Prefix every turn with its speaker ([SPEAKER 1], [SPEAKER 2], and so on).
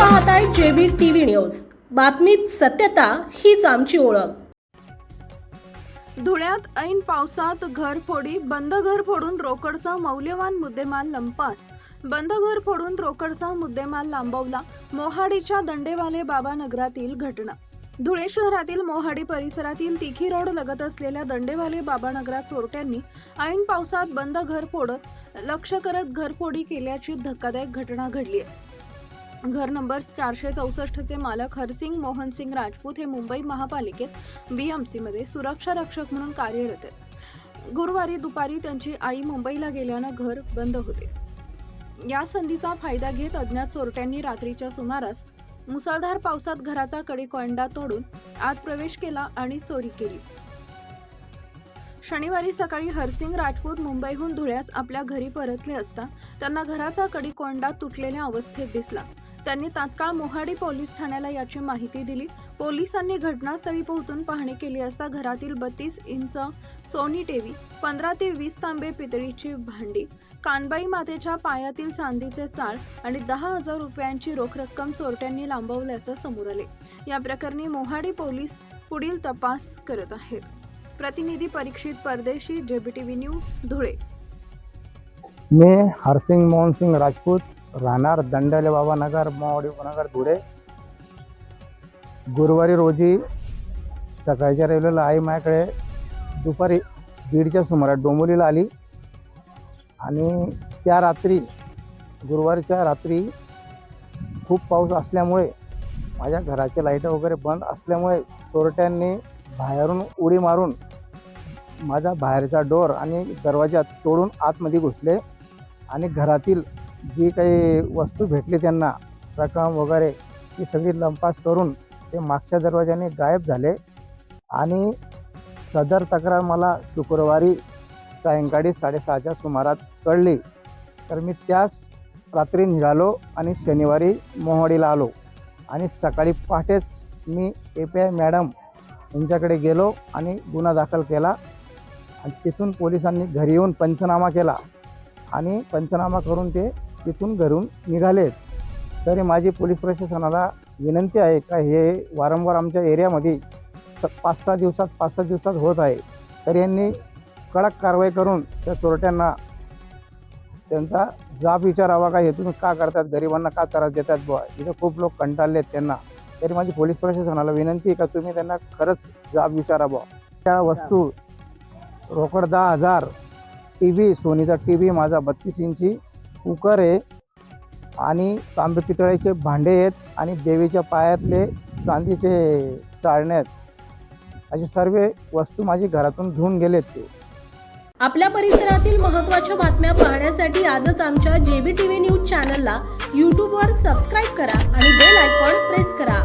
[SPEAKER 1] पाहताय JB TV news. बातमीत सत्यता हीच आमची ओळख।
[SPEAKER 2] धुळ्यात ऐन पावसात घरफोडी, बंद घर फोडून रोकडचा मौल्यवान मुद्देमाल लंपास। बंद घर फोडून रोकडचा मुद्देमाल लांबवला। मोहाडीच्या दंडेवाले बाबा नगरातील घटना। धुळे शहरातील मोहाडी परिसरातील तिखी रोड लगत असलेल्या दंडेवाले बाबा नगरात चोरट्यांनी ऐन पावसात बंद घर फोडत लक्ष्य करत घरफोडी केल्याची धक्कादायक घटना घडली आहे। घर नंबर 464 चे मालक हरसिंग मोहनसिंग राजपूत हे मुंबई महापालिकेत बीएमसी मध्ये सुरक्षा रक्षक म्हणून कार्यरत आहेत। गुरुवारी दुपारी त्यांची आई मुंबईला गेल्यानं घर बंद होते। या संधीचा फायदा घेत अज्ञात चोरट्यांनी रात्रीच्या सुमारास मुसळधार पावसात घराचा कडेकोंडा तोडून आत प्रवेश केला आणि चोरी केली। शनिवारी सकाळी हरसिंग राजपूत मुंबईहून धुळ्यास आपल्या घरी परतले असता त्यांना घराचा कडेकोंडा तुटलेल्या अवस्थेत दिसला। त्यांनी तात्काळ मोहाडी पोलीस ठाण्याला याची माहिती दिली। पोलिसांनी घटनास्थळी पोहोचून पाहणी केली असता घरातील 32 इंच सोनी टीव्ही, 15 ते 20 तांबे पितळीची भांडी, कानबाई मातेच्या पायातील चांदीचे चाळ आणि 10,000 रुपयांची रोख रक्कम चोरट्यांनी लांबवल्याचं समोर आले। या प्रकरणी मोहाडी पोलीस पुढील तपास करत आहेत। प्रतिनिधी परीक्षित परदेशी, जेबीटीव्ही न्यूज, धुळे।
[SPEAKER 3] मी हरसिंग मोहनसिंग राजपूत, राहणार दंडेवाले बाबा नगर, मोहाडी नगर, धुळे। गुरुवारी रोजी सकाळच्या रेल्वेला आई माझ्याकडे दुपारी 1:30च्या सुमारास डोंबिवलीला आली आणि त्या रात्री, गुरुवारच्या रात्री खूप पाऊस असल्यामुळे माझ्या घराचे लाईट वगैरे बंद असल्यामुळे चोरट्यांनी बाहेरून उडी मारून माझा बाहेरचा डोर आणि दरवाजा तोडून आतमध्ये घुसले आणि घरातील जी काही वस्तू भेटली त्यांना, रक्कम वगैरे, ती सगळी लंपास करून ते मागच्या दरवाजाने गायब झाले। आणि सदर तक्रार मला शुक्रवारी सायंकाळी 6:30च्या सुमारास कळली, तर मी त्याच रात्री निघालो आणि शनिवारी मोहाडीला आलो आणि सकाळी पहाटेच मी API मॅडम यांच्याकडे गेलो आणि गुन्हा दाखल केला आणि तिथून पोलिसांनी घरी येऊन पंचनामा केला आणि पंचनामा करून ते तिथून घरून निघाले। तरी माझी पोलीस प्रशासनाला विनंती आहे का हे वारंवार आमच्या एरियामध्ये 5-6 दिवसात होत आहे, तर यांनी कडक कारवाई करून त्या चोरट्यांना त्यांचा जाब विचारावा का हे तुम्ही का करतात, गरिबांना का त्रास देतात बुवा, इथं खूप लोक कंटाळलेत त्यांना। तरी माझी पोलीस प्रशासनाला विनंती आहे का तुम्ही त्यांना खरंच जाब विचारावा। त्या वस्तू रोकड 10,000, टीव्ही, सोनीचा टीव्ही माझा 32 इंची, कुकर आहे आणि तांबे पितळेचे भांडे आहेत आणि देवीच्या पायातले चांदीचे चाळणे आहेत, अशी सर्व वस्तू माझी घरातून घेऊन गेलेत ते।
[SPEAKER 1] आपल्या परिसरातील महत्त्वाच्या बातम्या पाहण्यासाठी आजच आमच्या जेबीटीव्ही न्यूज चॅनलला YouTube वर सबस्क्राईब करा आणि बेल आयकॉन प्रेस करा।